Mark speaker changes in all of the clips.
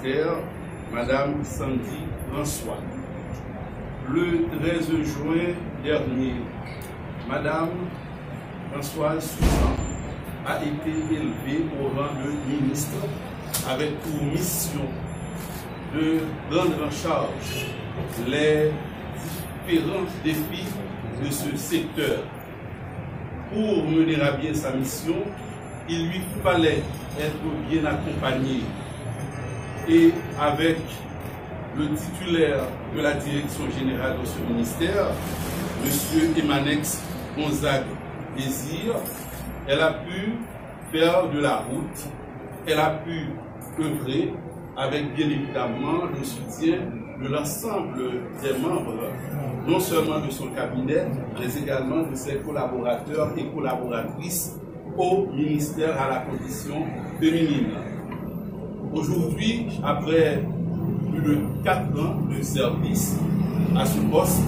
Speaker 1: ministère, Madame Sandy François. Le 13 juin dernier, Madame Françoise Suzan a été élevée au rang de ministre avec pour mission de prendre en charge les différents défis de ce secteur. Pour mener à bien sa mission, il lui fallait être bien accompagné et avec le titulaire de la direction générale de ce ministère, M. Emanex Gonzague Désir, elle a pu faire de la route, elle a pu œuvrer avec bien évidemment le soutien de l'ensemble des membres, non seulement de son cabinet, mais également de ses collaborateurs et collaboratrices au ministère à la condition féminine. Aujourd'hui, après plus de 4 ans de service à ce poste,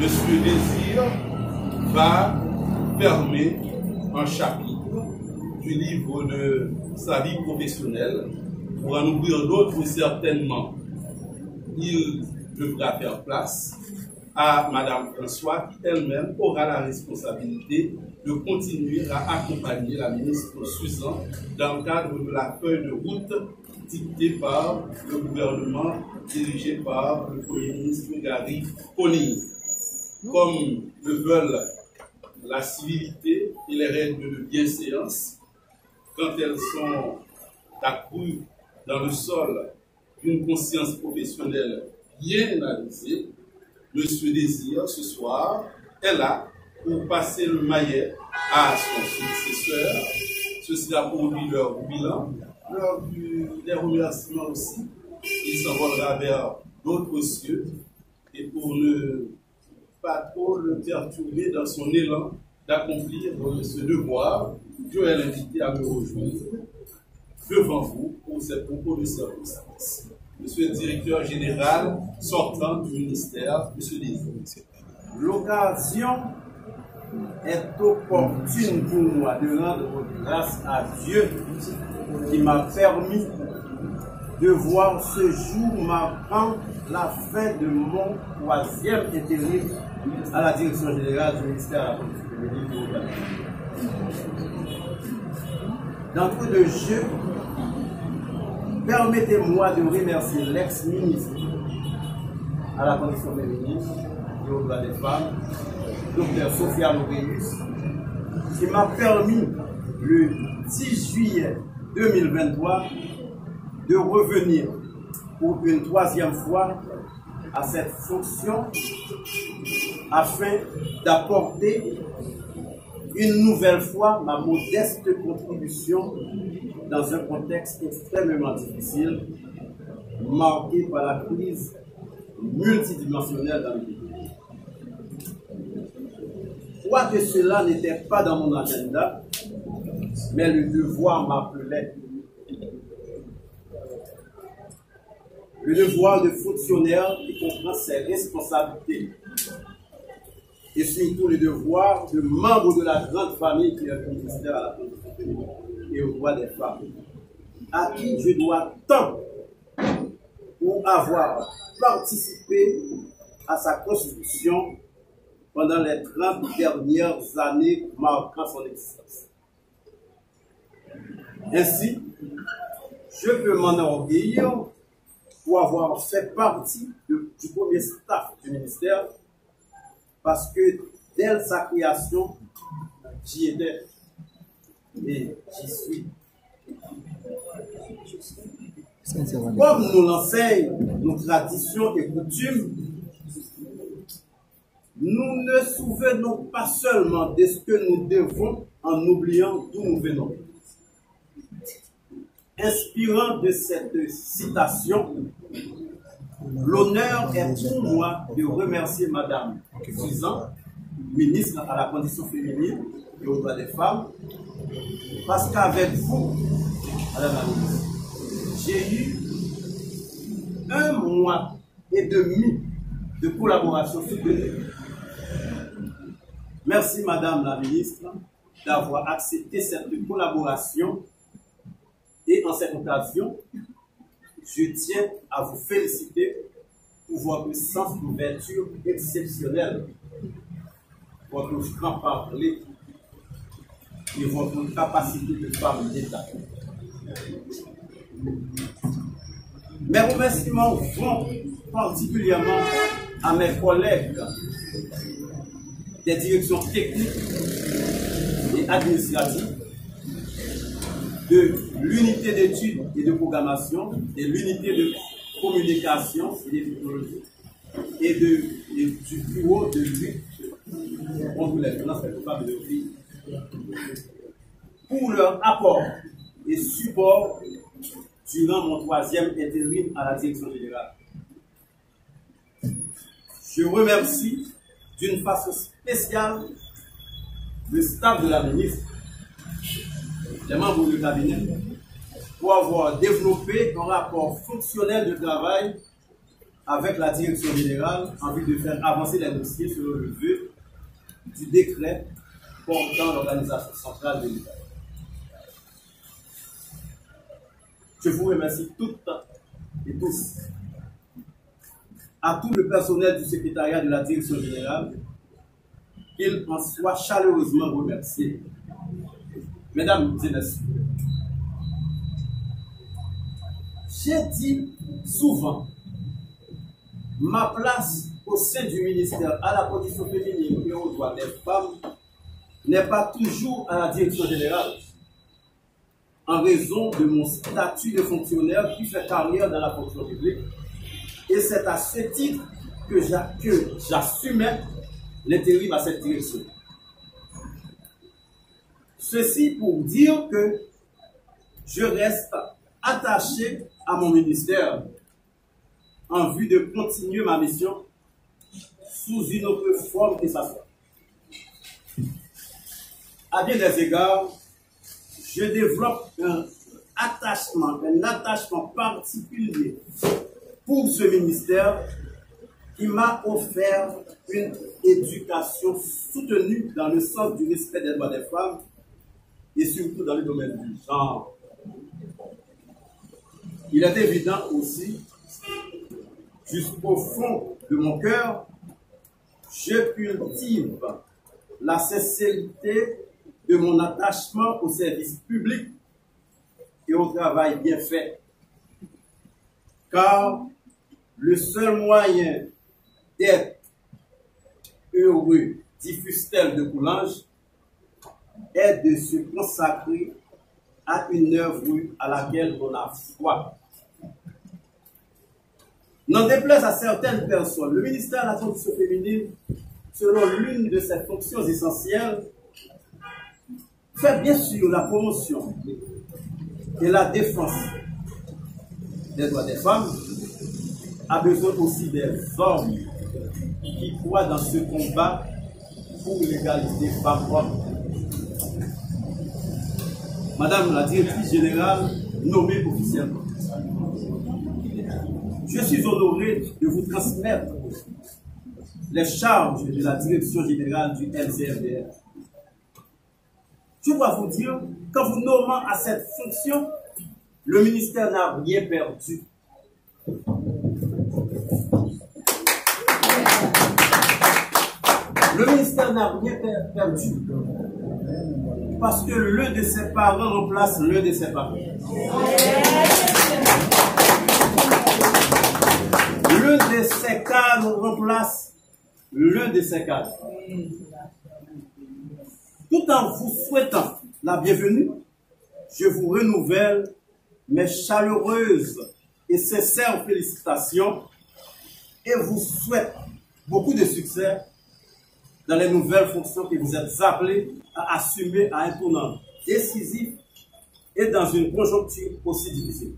Speaker 1: M. Désir va fermer un chapitre du livre de sa vie professionnelle pour en ouvrir d'autres certainement. Il devra faire place à Madame François, qui elle-même aura la responsabilité de continuer à accompagner la ministre Suzan dans le cadre de la feuille de route dictée par le gouvernement dirigé par le Premier ministre Gary Conille. Comme le veulent la civilité et les règles de bienséance, quand elles sont accrues dans le sol d'une conscience professionnelle bien analysée, M. Désir, ce soir, est là pour passer le maillet à son successeur. Ceci a pour lui leur bilan, leur des remerciements aussi. Il s'envolera vers d'autres cieux et pour ne pas trop le perturber dans son élan d'accomplir ce devoir, je vais l'inviter à me rejoindre devant vous pour ces propos de circonstance. Monsieur le directeur général sortant du ministère, Monsieur Désir.
Speaker 2: L'occasion est opportune pour moi de rendre grâce à Dieu qui m'a permis de voir ce jour marquant la fin de mon 3e intérim à la direction générale du ministère de la Politique féminine. D'entrée de jeu, permettez-moi de remercier l'ex-ministre à la Condition féminine et aux droits des femmes, Dr Sophia Laureus, qui m'a permis le 10 juillet 2023 de revenir pour une 3e fois à cette fonction afin d'apporter une nouvelle fois ma modeste contribution dans un contexte extrêmement difficile, marqué par la crise multidimensionnelle dans le pays. Quoique cela n'était pas dans mon agenda, mais le devoir m'appelait. Le devoir de fonctionnaire qui comprend ses responsabilités et surtout le devoir de membre de la grande famille qui est le ministère à la Condition féminine et aux droits des femmes, à qui je dois tant pour avoir participé à sa constitution pendant les 30 dernières années marquant son existence. Ainsi, je peux m'enorgueillir pour avoir fait partie du premier staff du ministère parce que dès sa création, j'y étais et j'y suis. Comme nous l'enseignent nos traditions et coutumes, nous ne souvenons pas seulement de ce que nous devons en oubliant d'où nous venons. Inspirant de cette citation, l'honneur est pour moi de remercier Madame Suzan, ministre à la Condition féminine et aux droits des femmes, parce qu'avec vous, Madame la ministre, j'ai eu 1 mois et demi de collaboration soutenue. Merci Madame la ministre d'avoir accepté cette collaboration et en cette occasion, je tiens à vous féliciter pour votre sens d'ouverture exceptionnel, votre franc-parler et votre capacité de femme d'État. Mes remerciements vont particulièrement à mes collègues des directions techniques et administratives, de l'unité d'études et de programmation, de l'unité de communication et de technologie, et du bureau de lutte contre les violences faites aux femmes et aux filles, pour leur apport et support durant mon 3e intérim à la direction générale. Je remercie d'une façon spéciale le staff de la ministre, les membres du cabinet, pour avoir développé un rapport fonctionnel de travail avec la direction générale en vue de faire avancer les dossiers sur le vœu du décret portant l'organisation centrale de l'État. Je vous remercie toutes et tous. À tout le personnel du secrétariat de la direction générale, qu'il en soit chaleureusement remercié. Mesdames et messieurs, j'ai dit souvent, ma place au sein du ministère à la condition féminine et aux droits des femmes n'est pas toujours à la direction générale, en raison de mon statut de fonctionnaire qui fait carrière dans la fonction publique. Et c'est à ce titre que j'assumais l'intérim à cette direction. Ceci pour dire que je reste attaché à mon ministère en vue de continuer ma mission sous une autre forme que ça soit. À bien des égards, je développe un attachement particulier pour ce ministère qui m'a offert une éducation soutenue dans le sens du respect des droits des femmes et surtout dans le domaine du genre. Il est évident aussi, jusqu'au fond de mon cœur, je cultive la sincérité de mon attachement au service public et au travail bien fait. Car le seul moyen d'être heureux, dit Fustel de Coulanges, est de se consacrer à une œuvre à laquelle on a foi. N'en déplaise à certaines personnes, le ministère de la Condition féminine, selon l'une de ses fonctions essentielles, fait bien sûr la promotion et la défense des droits des femmes, a besoin aussi des hommes qui croient dans ce combat pour l'égalité femmes-hommes. Madame la directrice générale nommée officiellement, je suis honoré de vous transmettre les charges de la direction générale du LCFDR. Je dois vous dire, qu'en vous nommant à cette fonction, le ministère n'a rien perdu. Le ministère n'a rien perdu. Parce que l'un de ses parents remplace l'un de ses parents. L'un de ses cadres remplace l'un de ses cadres. Tout en vous souhaitant la bienvenue, je vous renouvelle mes chaleureuses et sincères félicitations et vous souhaite beaucoup de succès dans les nouvelles fonctions que vous êtes appelés à assumer à un tournant décisif et dans une conjoncture aussi difficile.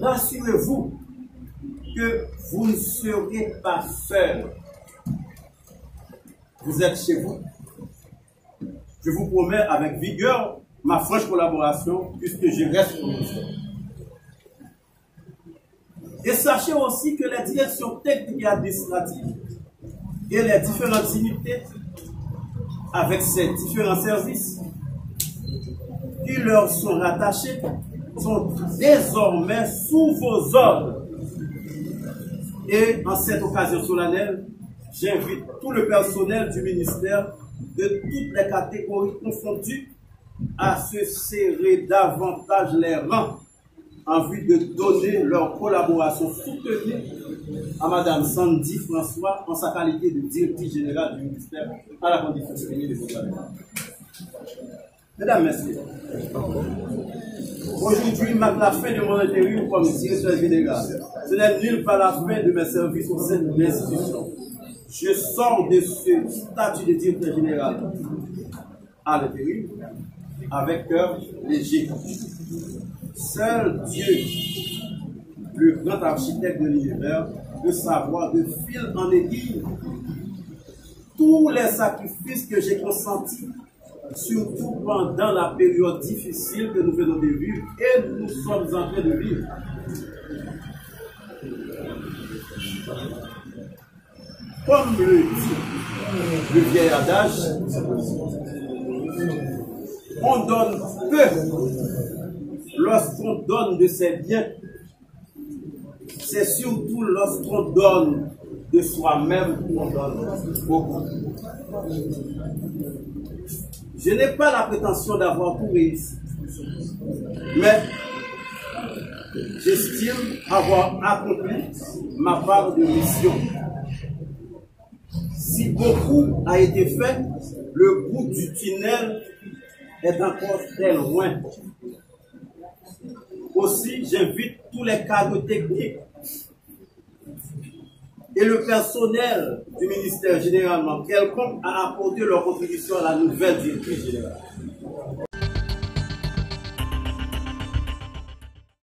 Speaker 2: Rassurez-vous que vous ne serez pas seul. Vous êtes chez vous. Je vous promets avec vigueur ma franche collaboration puisque je reste au ministère. Et sachez aussi que les directions techniques et administratives et les différentes unités avec ces différents services qui leur sont rattachés sont désormais sous vos ordres. Et en cette occasion solennelle, j'invite tout le personnel du ministère de toutes les catégories confondues à se serrer davantage les rangs en vue de donner leur collaboration soutenue à Mme Sandy François en sa qualité de directrice générale du ministère à la condition féminine des droits. Mesdames, Messieurs, aujourd'hui marque la fin de mon intérim comme directeur général. Ce n'est nulle part la fin de mes services au sein de l'institution. Je sors de ce statut de directeur général à l'intérim avec cœur léger. Seul Dieu, le grand architecte de l'univers, peut savoir de fil en aiguille tous les sacrifices que j'ai consentis, surtout pendant la période difficile que nous venons de vivre et nous sommes en train de vivre. Comme le dit le vieil adage, on donne peu lorsqu'on donne de ses biens. C'est surtout lorsqu'on donne de soi-même qu'on donne beaucoup. Je n'ai pas la prétention d'avoir tout réussi, mais j'estime avoir accompli ma part de mission. Si beaucoup a été fait, le bout du tunnel est encore très loin. Aussi, j'invite tous les cadres techniques et le personnel du ministère généralement quelconque à apporter leur contribution à la nouvelle directrice générale.